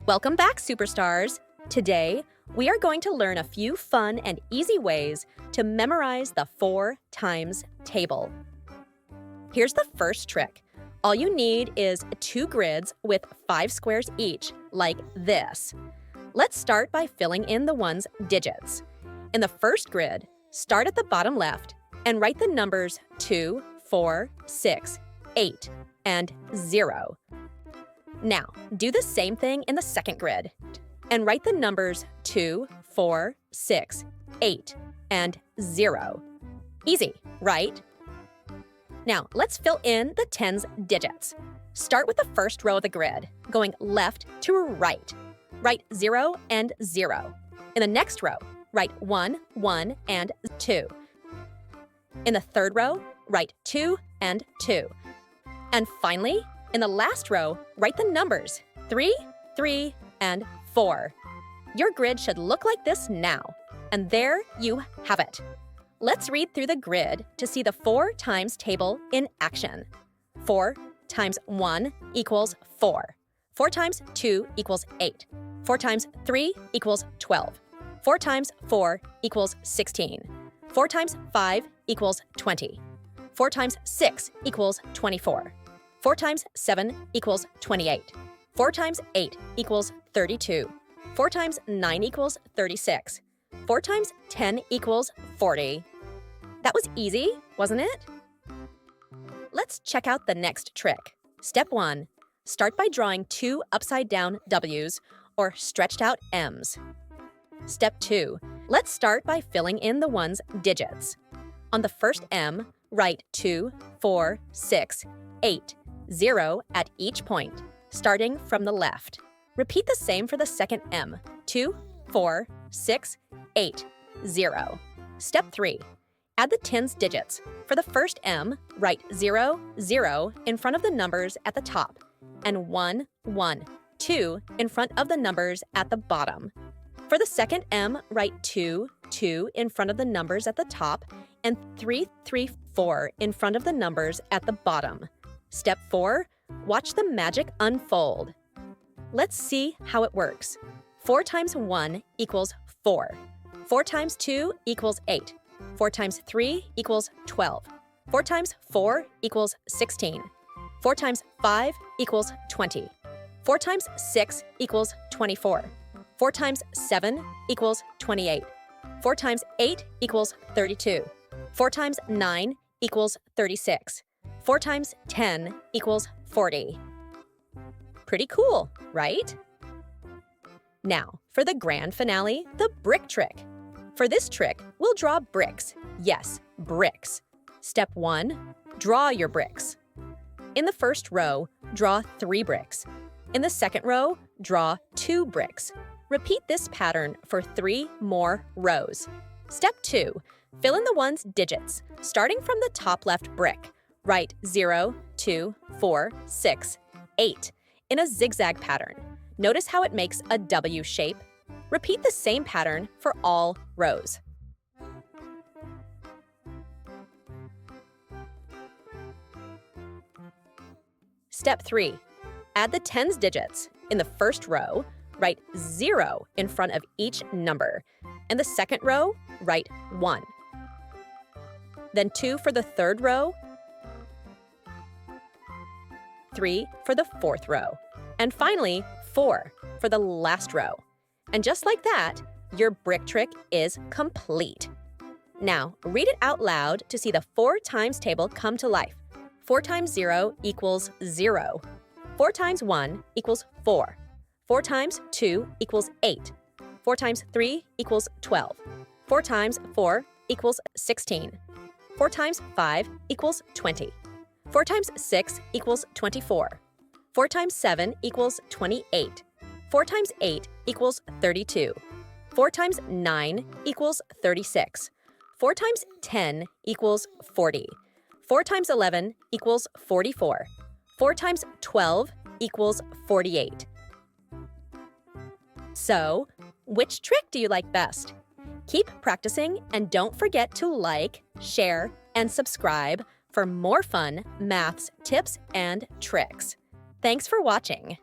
Welcome back, superstars! Today, we are going to learn a few fun and easy ways to memorize the 4 times table. Here's the first trick. All you need is 2 grids with 5 squares each, like this. Let's start by filling in the one's digits. In the first grid, start at the bottom left and write the numbers 2, 4, 6, 8, and 0. Now, do the same thing in the second grid and write the numbers 2, 4, 6, 8, and 0. Easy, right? Now, let's fill in the 10's digits. Start with the first row of the grid, going left to right. Write 0 and 0. In the next row, write 1, 1, and 2. In the third row, write 2 and 2. And finally, in the last row, write the numbers 3, 3, and 4. Your grid should look like this now. And there you have it. Let's read through the grid to see the 4 times table in action. 4 times 1 equals 4. 4 times 2 equals 8. 4 times 3 equals 12. 4 times 4 equals 16. 4 times 5 equals 20. 4 times 6 equals 24. 4 times 7 equals 28. 4 times 8 equals 32. 4 times 9 equals 36. 4 times 10 equals 40. That was easy, wasn't it? Let's check out the next trick. Step 1. Start by drawing 2 upside-down W's or stretched-out M's. Step 2. Let's start by filling in the one's digits. On the first M, write 2, 4, 6, 8, 0 at each point, starting from the left. Repeat the same for the second M, 2, 4, 6, 8, 0. Step 3. Add the 10's digits. For the first M, write 0, 0 in front of the numbers at the top, and 1, 1, 2 in front of the numbers at the bottom. For the second M, write 2, 2 in front of the numbers at the top, and 3, 3, 4 in front of the numbers at the bottom. Step 4. Watch the magic unfold. Let's see how it works. 4 times 1 equals 4. 4 times 2 equals 8. 4 times 3 equals 12. 4 times 4 equals 16. 4 times 5 equals 20. 4 times 6 equals 24. 4 times 7 equals 28. 4 times 8 equals 32. 4 times 9 equals 36. 4 times 10 equals 40. Pretty cool, right? Now, for the grand finale, the brick trick. For this trick, we'll draw bricks. Yes, bricks. Step 1. Draw your bricks. In the first row, draw 3 bricks. In the second row, draw 2 bricks. Repeat this pattern for 3 more rows. Step 2. Fill in the one's digits, starting from the top left brick. Write 0, 2, 4, 6, 8 in a zigzag pattern. Notice how it makes a W shape? Repeat the same pattern for all rows. Step 3. Add the 10's digits. In the first row, write 0 in front of each number. In the second row, write 1. Then 2 for the third row, 3 for the fourth row, and finally 4 for the last row. And just like that, your brick trick is complete. Now, read it out loud to see the 4 times table come to life. 4 times 0 equals 0. 4 times 1 equals 4. 4 times 2 equals 8. 4 times 3 equals 12. 4 times 4 equals 16. 4 times 5 equals 20. 4 times 6 equals 24. 4 times 7 equals 28. 4 times 8 equals 32. 4 times 9 equals 36. 4 times 10 equals 40. 4 times 11 equals 44. 4 times 12 equals 48. So, which trick do you like best? Keep practicing and don't forget to like, share, and subscribe for more fun maths tips and tricks. Thanks for watching.